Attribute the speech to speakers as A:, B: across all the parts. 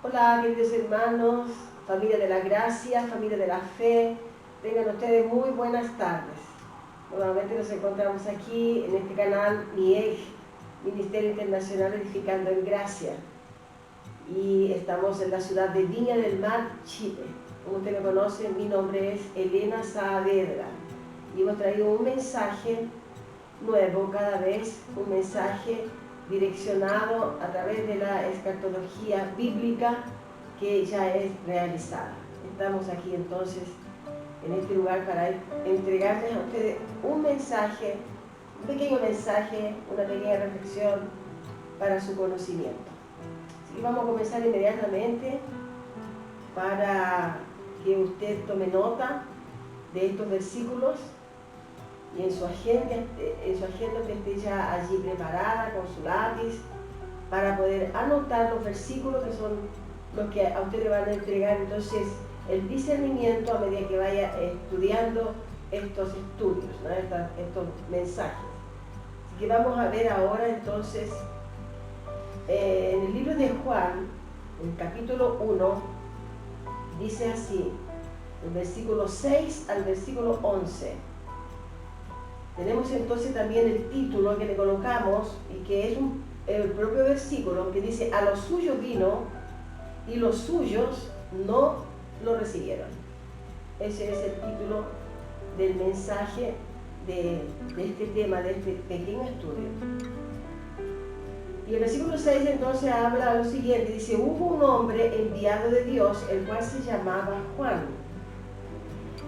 A: Hola, queridos hermanos, familia de la gracia, familia de la fe, tengan ustedes muy buenas tardes. Nuevamente nos encontramos aquí en este canal MIEG, Ministerio Internacional Edificando en Gracia. Y estamos en la ciudad de Viña del Mar, Chile. Como ustedes me conocen, mi nombre es Elena Saavedra y hemos traído un mensaje nuevo cada vez, un mensaje direccionado a través de la escatología bíblica que ya es realizada. Estamos aquí entonces en este lugar para entregarles a ustedes un mensaje, un pequeño mensaje, una pequeña reflexión para su conocimiento. Así que vamos a comenzar inmediatamente para que usted tome nota de estos versículos y en su agenda que esté ya allí preparada con su lápiz para poder anotar los versículos que son los que a usted le van a entregar entonces el discernimiento a medida que vaya estudiando estos estudios, ¿no? estos mensajes. Así que vamos a ver ahora entonces en el libro de Juan, en el capítulo 1, dice así, el versículo 6 al versículo 11. Tenemos entonces también el título que le colocamos y que es el propio versículo que dice: a los suyos vino y los suyos no lo recibieron. Ese es el título del mensaje de este tema, de este pequeño estudio. Y el versículo 6 entonces habla lo siguiente, dice: hubo un hombre enviado de Dios, el cual se llamaba Juan.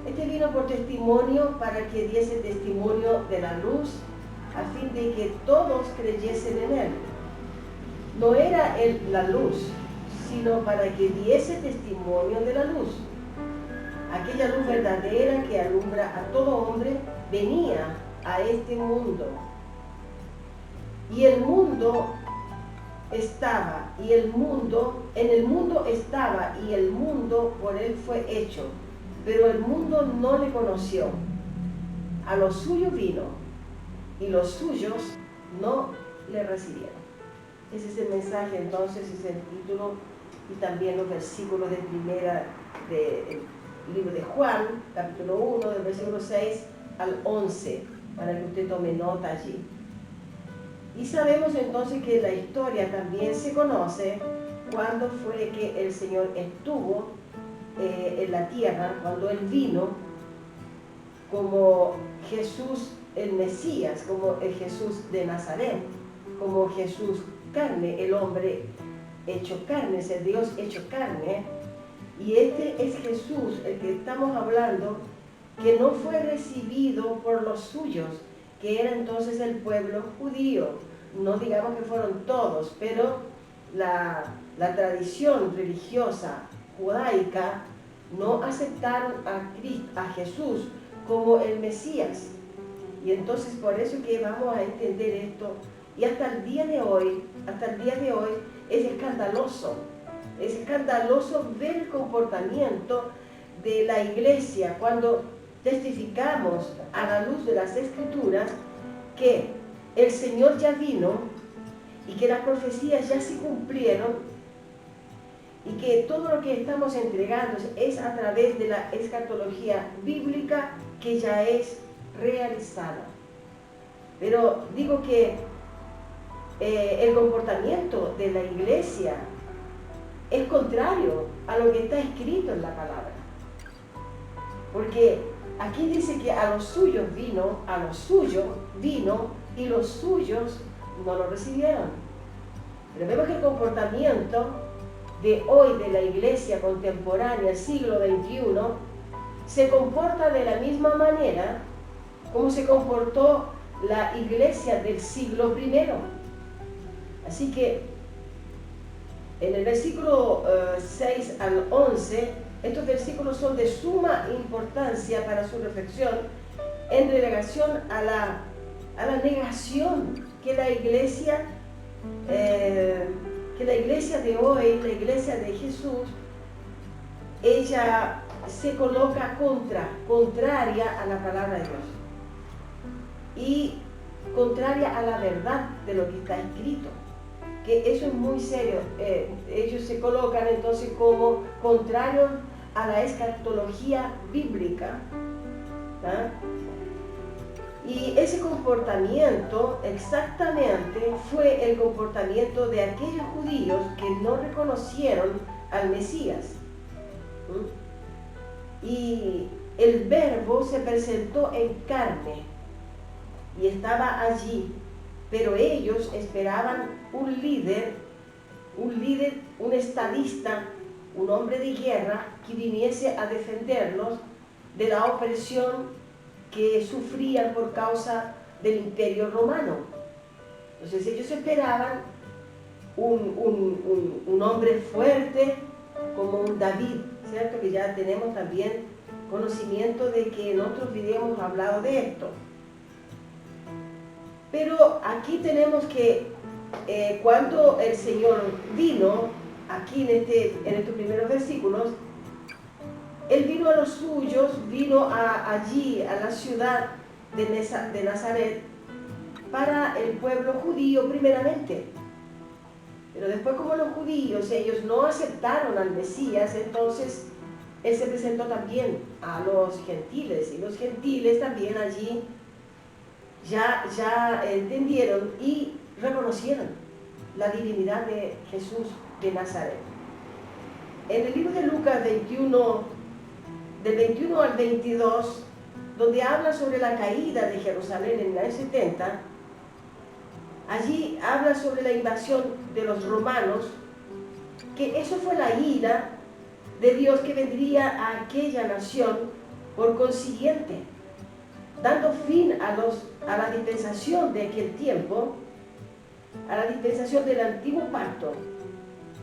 A: Este vino por testimonio para que diese testimonio de la luz, a fin de que todos creyesen en él. No era él la luz, sino para que diese testimonio de la luz. Aquella luz verdadera que alumbra a todo hombre venía a este mundo. Y el mundo estaba, y el mundo, en el mundo estaba, y el mundo por él fue hecho. Pero el mundo no le conoció. A los suyos vino y los suyos no le recibieron. Ese es el mensaje, entonces, es el título y también los versículos del libro de Juan, capítulo 1, del versículo 6 al 11, para que usted tome nota allí. Y sabemos entonces que la historia también se conoce cuando fue que el Señor estuvo en la tierra, cuando Él vino como Jesús el Mesías, como el Jesús de Nazaret, como Jesús carne, el hombre hecho carne, es el Dios hecho carne. Y este es Jesús, el que estamos hablando, que no fue recibido por los suyos, que era entonces el pueblo judío. No digamos que fueron todos, pero la tradición religiosa judaica no aceptaron a Jesús como el Mesías. Y entonces por eso que vamos a entender esto. Y hasta el día de hoy es escandaloso ver el comportamiento de la iglesia cuando testificamos a la luz de las Escrituras que el Señor ya vino y que las profecías ya se cumplieron y que todo lo que estamos entregando es a través de la escatología bíblica que ya es realizada. Pero digo que el comportamiento de la iglesia es contrario a lo que está escrito en la palabra. Porque aquí dice que a los suyos vino y los suyos no lo recibieron. Pero vemos que el comportamiento de hoy de la iglesia contemporánea, siglo XXI, se comporta de la misma manera como se comportó la iglesia del siglo I. Así que en el versículo 6 al 11, estos versículos son de suma importancia para su reflexión en relación a la negación que la iglesia de hoy, la iglesia de Jesús, ella se coloca contraria a la palabra de Dios y contraria a la verdad de lo que está escrito. que eso es muy serio. Ellos se colocan entonces como contrarios a la escatología bíblica, ¿tá? Y ese comportamiento exactamente fue el comportamiento de aquellos judíos que no reconocieron al Mesías. Y el Verbo se presentó en carne y estaba allí, pero ellos esperaban un líder, un estadista, un hombre de guerra que viniese a defenderlos de la opresión que sufrían por causa del Imperio Romano. Entonces ellos esperaban un hombre fuerte como un David, ¿cierto? Que ya tenemos también conocimiento de que en otros videos hemos hablado de esto. Pero aquí tenemos que cuando el Señor vino, aquí en estos primeros versículos, Él vino a los suyos, vino allí a la ciudad de Nazaret para el pueblo judío primeramente. Pero después, como los judíos, ellos no aceptaron al Mesías, entonces Él se presentó también a los gentiles, y los gentiles también allí ya entendieron y reconocieron la divinidad de Jesús de Nazaret. En el libro de Lucas 21, del 21 al 22, donde habla sobre la caída de Jerusalén en el año 70, allí habla sobre la invasión de los romanos, que eso fue la ira de Dios que vendría a aquella nación, por consiguiente, dando fin a la dispensación de aquel tiempo, a la dispensación del antiguo pacto,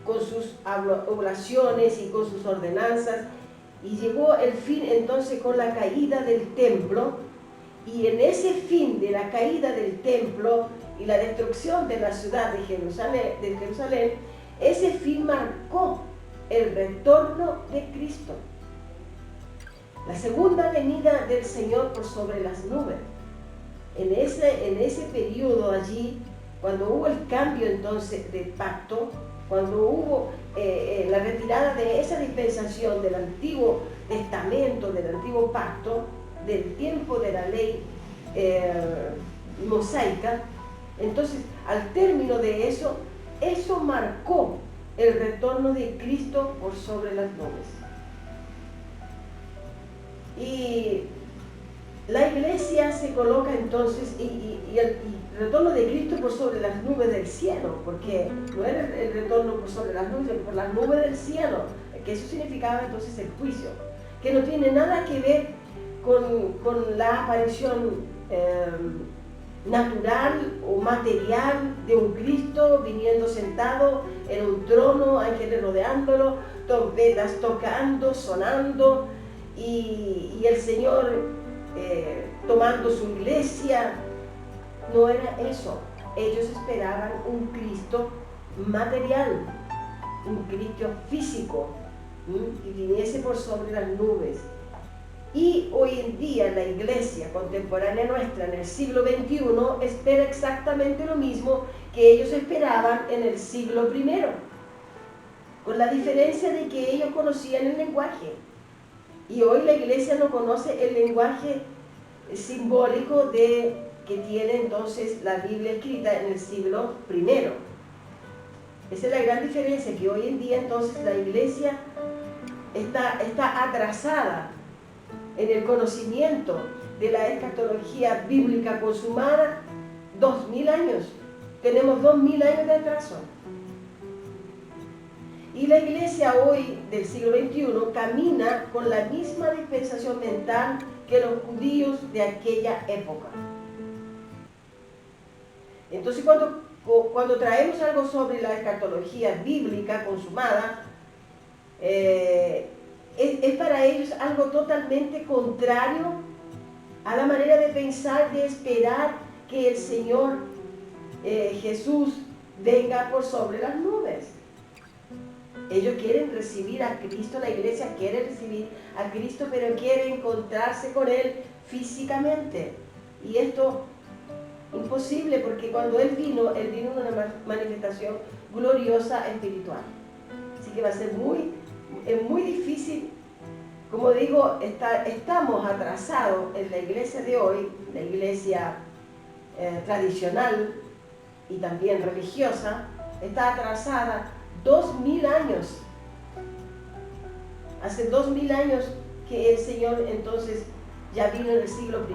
A: con sus oblaciones y con sus ordenanzas, y llegó el fin entonces con la caída del templo, y en ese fin de la caída del templo y la destrucción de la ciudad de Jerusalén, ese fin marcó el retorno de Cristo, la segunda venida del Señor por sobre las nubes. En ese periodo allí, cuando hubo el cambio entonces de pacto, cuando hubo la retirada de esa dispensación del Antiguo Testamento, del Antiguo Pacto, del tiempo de la ley mosaica, entonces al término de eso marcó el retorno de Cristo por sobre las nubes. Y la iglesia se coloca entonces, y el retorno de Cristo por sobre las nubes del cielo, porque no era el retorno por sobre las nubes, sino por las nubes del cielo, que eso significaba entonces el juicio, que no tiene nada que ver con la aparición natural o material de un Cristo viniendo sentado en un trono, ángeles rodeándolo, trompetas tocando, sonando, y el Señor tomando su iglesia. No era eso. Ellos esperaban un Cristo material, un Cristo físico, que viniese por sobre las nubes. Y hoy en día la iglesia contemporánea nuestra en el siglo XXI espera exactamente lo mismo que ellos esperaban en el siglo I, con la diferencia de que ellos conocían el lenguaje. Y hoy la iglesia no conoce el lenguaje simbólico que tiene entonces la Biblia escrita en el siglo I. Esa es la gran diferencia, que hoy en día entonces la iglesia está atrasada en el conocimiento de la escatología bíblica consumada. 2000 años, tenemos 2000 años de atraso. Y la iglesia hoy del siglo XXI camina con la misma dispensación mental que los judíos de aquella época. Entonces cuando traemos algo sobre la escatología bíblica consumada, es para ellos algo totalmente contrario a la manera de pensar, de esperar que el Señor Jesús venga por sobre las nubes. Ellos quieren recibir a Cristo, la iglesia quiere recibir a Cristo, pero quiere encontrarse con Él físicamente. Y esto imposible, porque cuando Él vino en una manifestación gloriosa espiritual. Así que va a ser muy difícil. Como digo, estamos atrasados en la iglesia de hoy, la iglesia tradicional y también religiosa, está atrasada 2000 años. Hace 2000 años que el Señor entonces ya vino en el siglo I.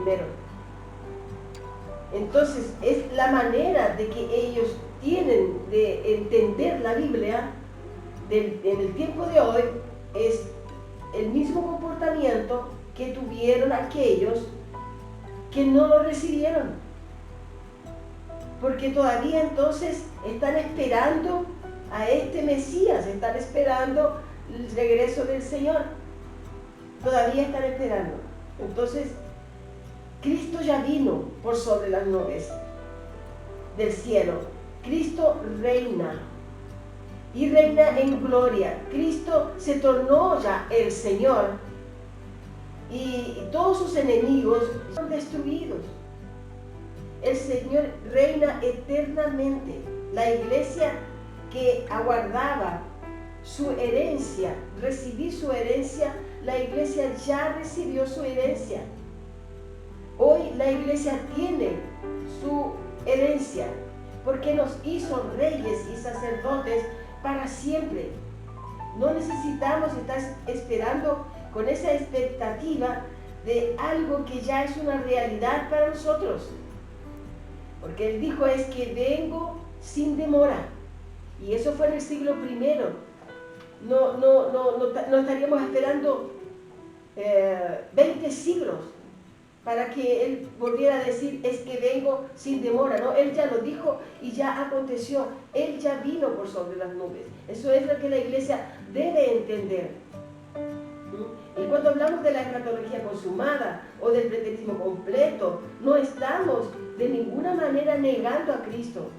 A: Entonces es la manera de que ellos tienen de entender la Biblia en el tiempo de hoy, es el mismo comportamiento que tuvieron aquellos que no lo recibieron, porque todavía entonces están esperando a este Mesías, están esperando el regreso del Señor, todavía están esperando. Entonces Cristo ya vino por sobre las nubes del cielo. Cristo reina y reina en gloria. Cristo se tornó ya el Señor y todos sus enemigos son destruidos. El Señor reina eternamente. La iglesia que aguardaba su herencia, recibir su herencia, la iglesia ya recibió su herencia. Hoy la iglesia tiene su herencia porque nos hizo reyes y sacerdotes para siempre. No necesitamos estar esperando con esa expectativa de algo que ya es una realidad para nosotros. Porque Él dijo es que vengo sin demora. Y eso fue en el siglo I. No estaríamos esperando 20 siglos para que Él volviera a decir es que vengo sin demora. No, Él ya lo dijo y ya aconteció. Él ya vino por sobre las nubes. Eso es lo que la iglesia debe entender. Y cuando hablamos de la escatología consumada o del preterismo completo, no estamos de ninguna manera negando a Cristo,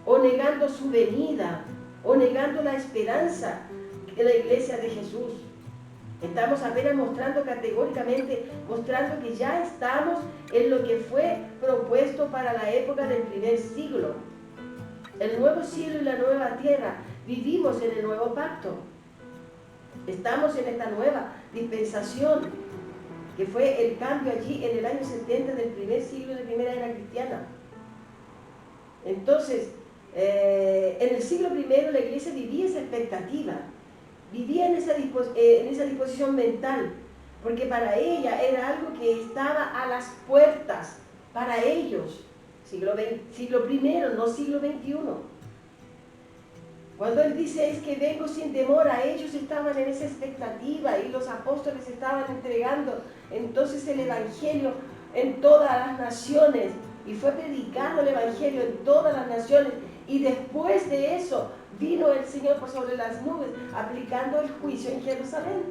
A: o negando su venida, o negando la esperanza de la iglesia de Jesús. Estamos apenas mostrando categóricamente, mostrando que ya estamos en lo que fue propuesto para la época del primer siglo. El nuevo cielo y la nueva tierra, vivimos en el nuevo pacto. Estamos en esta nueva dispensación, que fue el cambio allí en el año 70 del primer siglo de primera era cristiana. Entonces, en el siglo I la iglesia vivía esa expectativa, vivía en esa disposición mental, porque para ella era algo que estaba a las puertas, para ellos, siglo I, no siglo XXI. Cuando Él dice es que vengo sin demora, ellos estaban en esa expectativa y los apóstoles estaban entregando entonces el Evangelio en todas las naciones, y fue predicado el Evangelio en todas las naciones, y después de eso vino el Señor por sobre las nubes aplicando el juicio en Jerusalén,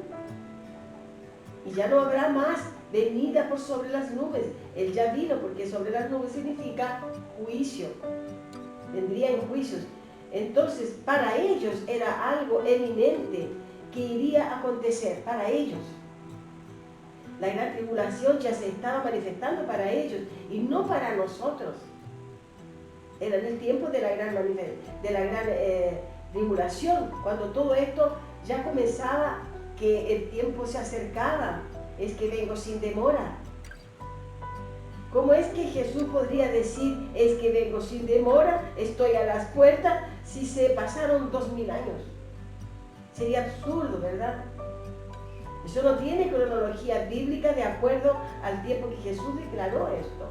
A: y ya no habrá más venida por sobre las nubes. Él ya vino, porque sobre las nubes significa juicio, vendría en juicios. Entonces para ellos era algo eminente que iría a acontecer, para ellos. La gran tribulación ya se estaba manifestando para ellos y no para nosotros. Era en el tiempo de la gran tribulación, cuando todo esto ya comenzaba, que el tiempo se acercaba. Es que vengo sin demora. ¿Cómo es que Jesús podría decir es que vengo sin demora, estoy a las puertas, si se pasaron 2000 años? Sería absurdo, ¿verdad? Eso no tiene cronología bíblica de acuerdo al tiempo que Jesús declaró esto.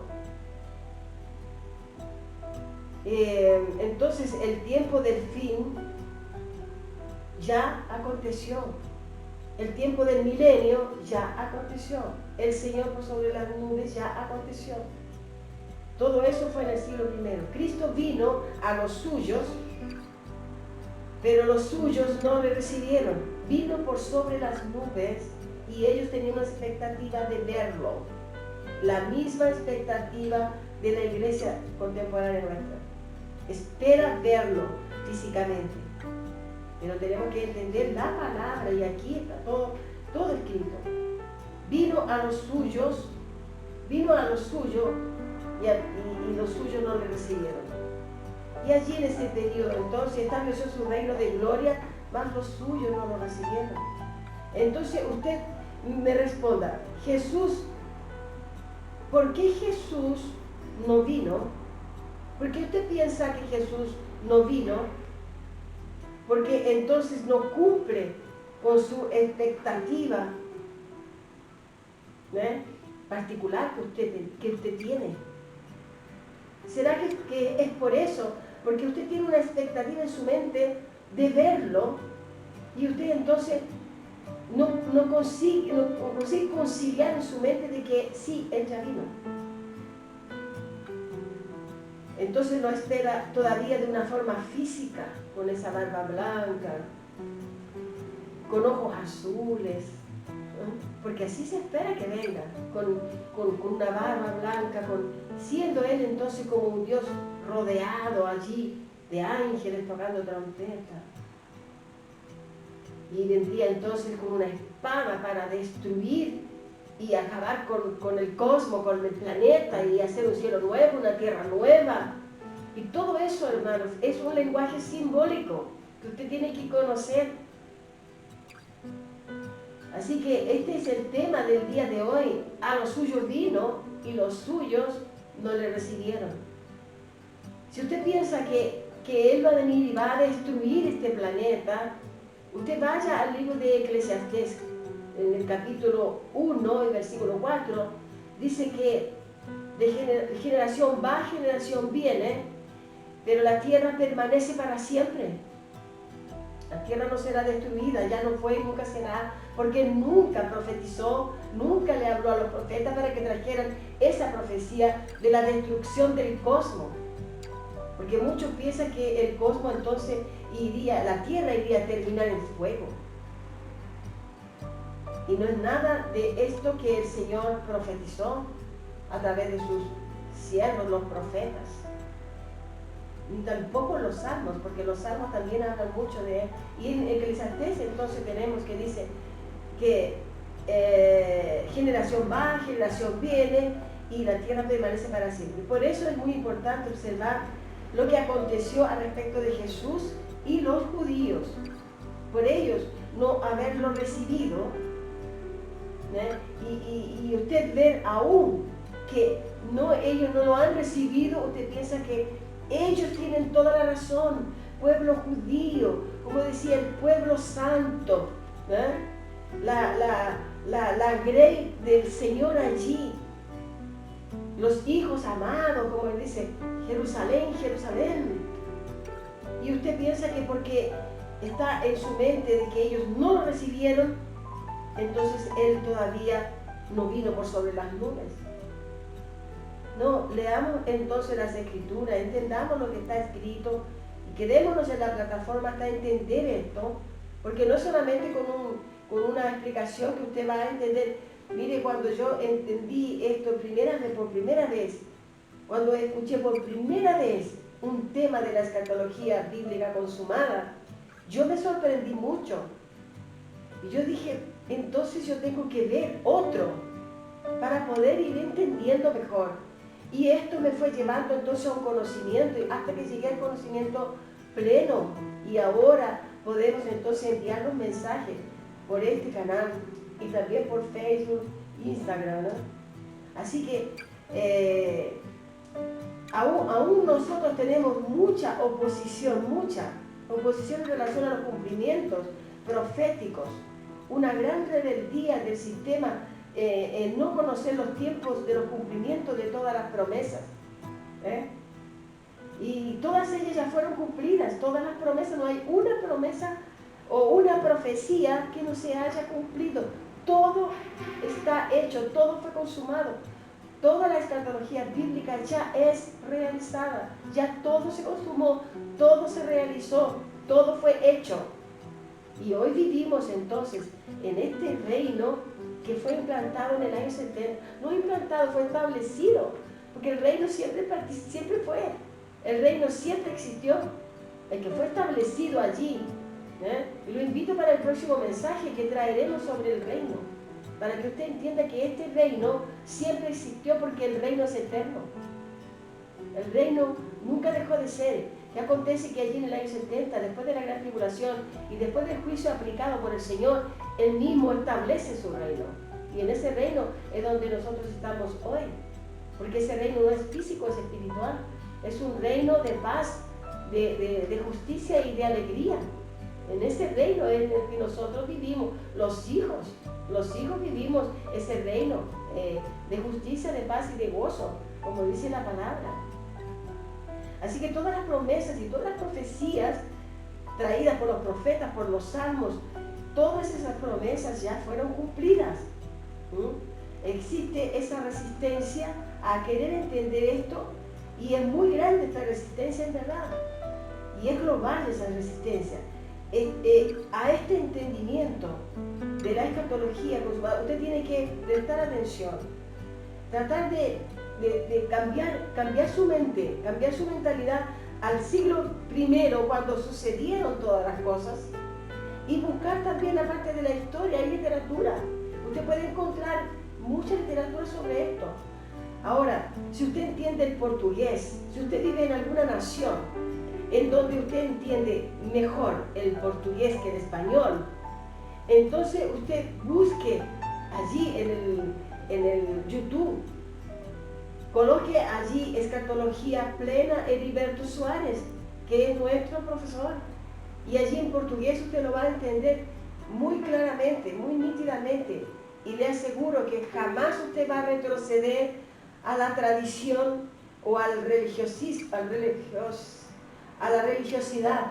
A: Entonces el tiempo del fin ya aconteció. El tiempo del milenio ya aconteció. El Señor por sobre las nubes ya aconteció. Todo eso fue en el siglo I. Cristo vino a los suyos, pero los suyos no le recibieron. Vino por sobre las nubes y ellos tenían una expectativa de verlo. La misma expectativa de la iglesia contemporánea nuestra. Espera verlo físicamente. Pero tenemos que entender la palabra, y aquí está todo escrito. Vino a los suyos, y los suyos no le recibieron. Y allí en ese periodo entonces estableció su reino de gloria, mas los suyos no lo recibieron. Entonces usted me responda, Jesús, ¿por qué Jesús no vino? ¿Por qué usted piensa que Jesús no vino? Porque entonces no cumple con su expectativa particular que usted tiene. ¿Será que es por eso? Porque usted tiene una expectativa en su mente de verlo y usted entonces no consigue conciliar en su mente de que sí, Él ya vino. Entonces lo espera todavía de una forma física, con esa barba blanca, con ojos azules, ¿no? Porque así se espera que venga, con una barba blanca, siendo Él entonces como un Dios rodeado allí de ángeles tocando trompeta. Y vendría entonces con una espada para destruir y acabar con el cosmos, con el planeta, y hacer un cielo nuevo, una tierra nueva. Y todo eso, hermanos, es un lenguaje simbólico que usted tiene que conocer. Así que este es el tema del día de hoy. A los suyos vino y los suyos no le recibieron. Si usted piensa que Él va a venir y va a destruir este planeta, usted vaya al libro de Eclesiastés, en el capítulo 1, el versículo 4, dice que de generación va, generación viene, pero la tierra permanece para siempre. La tierra no será destruida, ya no fue y nunca será, porque nunca profetizó, nunca le habló a los profetas para que trajeran esa profecía de la destrucción del cosmos. Porque muchos piensan que el cosmos entonces la tierra iría a terminar en fuego. Y no es nada de esto que el Señor profetizó a través de sus siervos, los profetas. Ni tampoco los salmos, porque los salmos también hablan mucho de Él. Y en Eclesiastés entonces tenemos que dice que generación va, generación viene, y la tierra permanece para siempre. Por eso es muy importante observar lo que aconteció al respecto de Jesús y los judíos. Por ellos no haberlo recibido, y usted ver aún que ellos no lo han recibido, usted piensa que ellos tienen toda la razón. Pueblo judío, como decía, el pueblo santo, la grey del Señor allí, los hijos amados, como él dice, Jerusalén, Jerusalén. Y usted piensa que porque está en su mente de que ellos no lo recibieron, entonces Él todavía no vino por sobre las nubes. No, leamos entonces las Escrituras, entendamos lo que está escrito y quedémonos en la plataforma hasta entender esto, porque no es solamente con una explicación que usted va a entender. Mire, cuando yo entendí esto por primera vez, cuando escuché por primera vez un tema de la escatología bíblica consumada, yo me sorprendí mucho. Y yo dije, entonces yo tengo que ver otro para poder ir entendiendo mejor. Y esto me fue llevando entonces a un conocimiento, hasta que llegué al conocimiento pleno. Y ahora podemos entonces enviar los mensajes por este canal y también por Facebook, Instagram, ¿no? Así que aún nosotros tenemos mucha oposición en relación a los cumplimientos proféticos, una gran rebeldía del sistema en no conocer los tiempos de los cumplimientos de todas las promesas. Y todas ellas ya fueron cumplidas, todas las promesas, no hay una promesa o una profecía que no se haya cumplido. Todo está hecho, todo fue consumado. Toda la escatología bíblica ya es realizada, ya todo se consumó, todo se realizó, todo fue hecho. Y hoy vivimos entonces en este reino que fue implantado en el año 70, no implantado, fue establecido, porque el reino siempre fue, el reino siempre existió, el que fue establecido allí. Y lo invito para el próximo mensaje que traeremos sobre el reino, para que usted entienda que este reino siempre existió porque el reino es eterno. El reino nunca dejó de ser. ¿Qué acontece? Que allí en el año 70, después de la gran tribulación y después del juicio aplicado por el Señor, Él mismo establece su reino. Y en ese reino es donde nosotros estamos hoy. Porque ese reino no es físico, es espiritual. Es un reino de paz, de justicia y de alegría. En ese reino en el que nosotros vivimos, los hijos vivimos ese reino de justicia, de paz y de gozo, como dice la palabra. Así que todas las promesas y todas las profecías traídas por los profetas, por los salmos, todas esas promesas ya fueron cumplidas. Existe esa resistencia a querer entender esto, y es muy grande esta resistencia en verdad, y es global esa resistencia. A este entendimiento de la escatología, usted tiene que prestar atención, tratar de cambiar su mente, cambiar su mentalidad al siglo I, cuando sucedieron todas las cosas, y buscar también la parte de la historia y literatura. Usted puede encontrar mucha literatura sobre esto. Ahora, si usted entiende el portugués, si usted vive en alguna nación en donde usted entiende mejor el portugués que el español, entonces usted busque allí en el YouTube, coloque allí Escatología Plena Heriberto Suárez, que es nuestro profesor, y allí en portugués usted lo va a entender muy claramente, muy nítidamente, y le aseguro que jamás usted va a retroceder a la tradición o al religiosismo, a la religiosidad.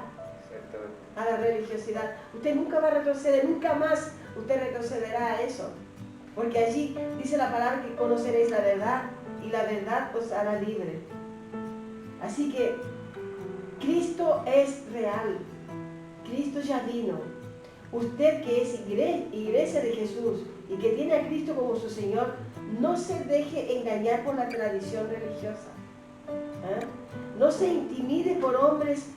A: A la religiosidad. Usted nunca va a retroceder, nunca más usted retrocederá a eso. Porque allí dice la palabra que conoceréis la verdad y la verdad os hará libre. Así que Cristo es real. Cristo ya vino. Usted que es iglesia de Jesús y que tiene a Cristo como su Señor, no se deje engañar por la tradición religiosa. No se intimide por hombres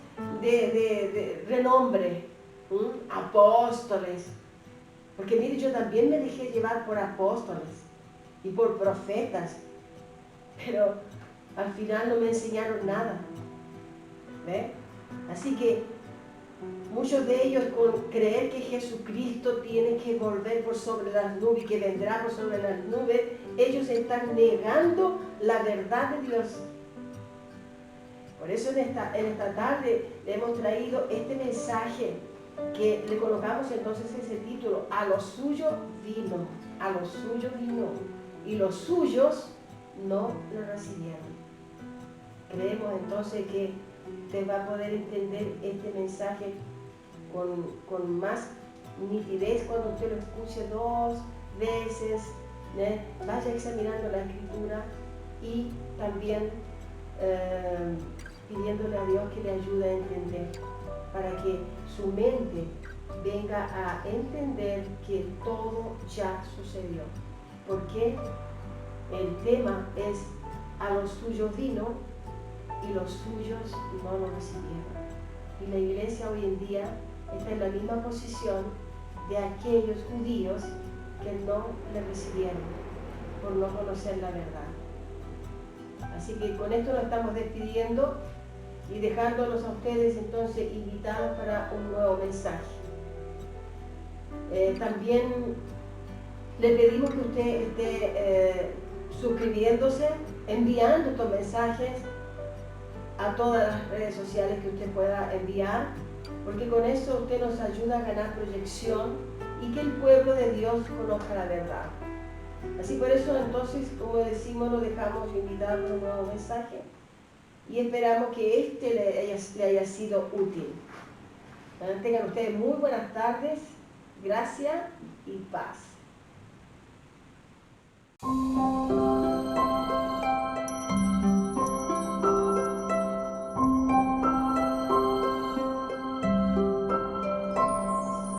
A: de renombre, apóstoles. Porque mire, yo también me dejé llevar por apóstoles y por profetas, pero al final no me enseñaron nada. ¿Ve? Así que muchos de ellos, con creer que Jesucristo tiene que volver por sobre las nubes y que vendrá por sobre las nubes, ellos están negando la verdad de Dios. Por eso en esta tarde le hemos traído este mensaje que le colocamos entonces ese título: a los suyos vino, a los suyos vino, y los suyos no lo recibieron. Creemos entonces que usted va a poder entender este mensaje con más nitidez cuando usted lo escuche 2 veces, vaya examinando la escritura y también pidiéndole a Dios que le ayude a entender, para que su mente venga a entender que todo ya sucedió. Porque el tema es: a los suyos vino y los suyos no lo recibieron. Y la iglesia hoy en día está en la misma posición de aquellos judíos que no le recibieron por no conocer la verdad. Así que con esto nos estamos despidiendo y dejándolos a ustedes entonces invitados para un nuevo mensaje. También le pedimos que usted esté suscribiéndose, enviando estos mensajes a todas las redes sociales que usted pueda enviar, porque con eso usted nos ayuda a ganar proyección y que el pueblo de Dios conozca la verdad. Así por eso entonces, como decimos, lo dejamos invitado a un nuevo mensaje y esperamos que este le haya sido útil. Tengan ustedes muy buenas tardes, gracia y paz.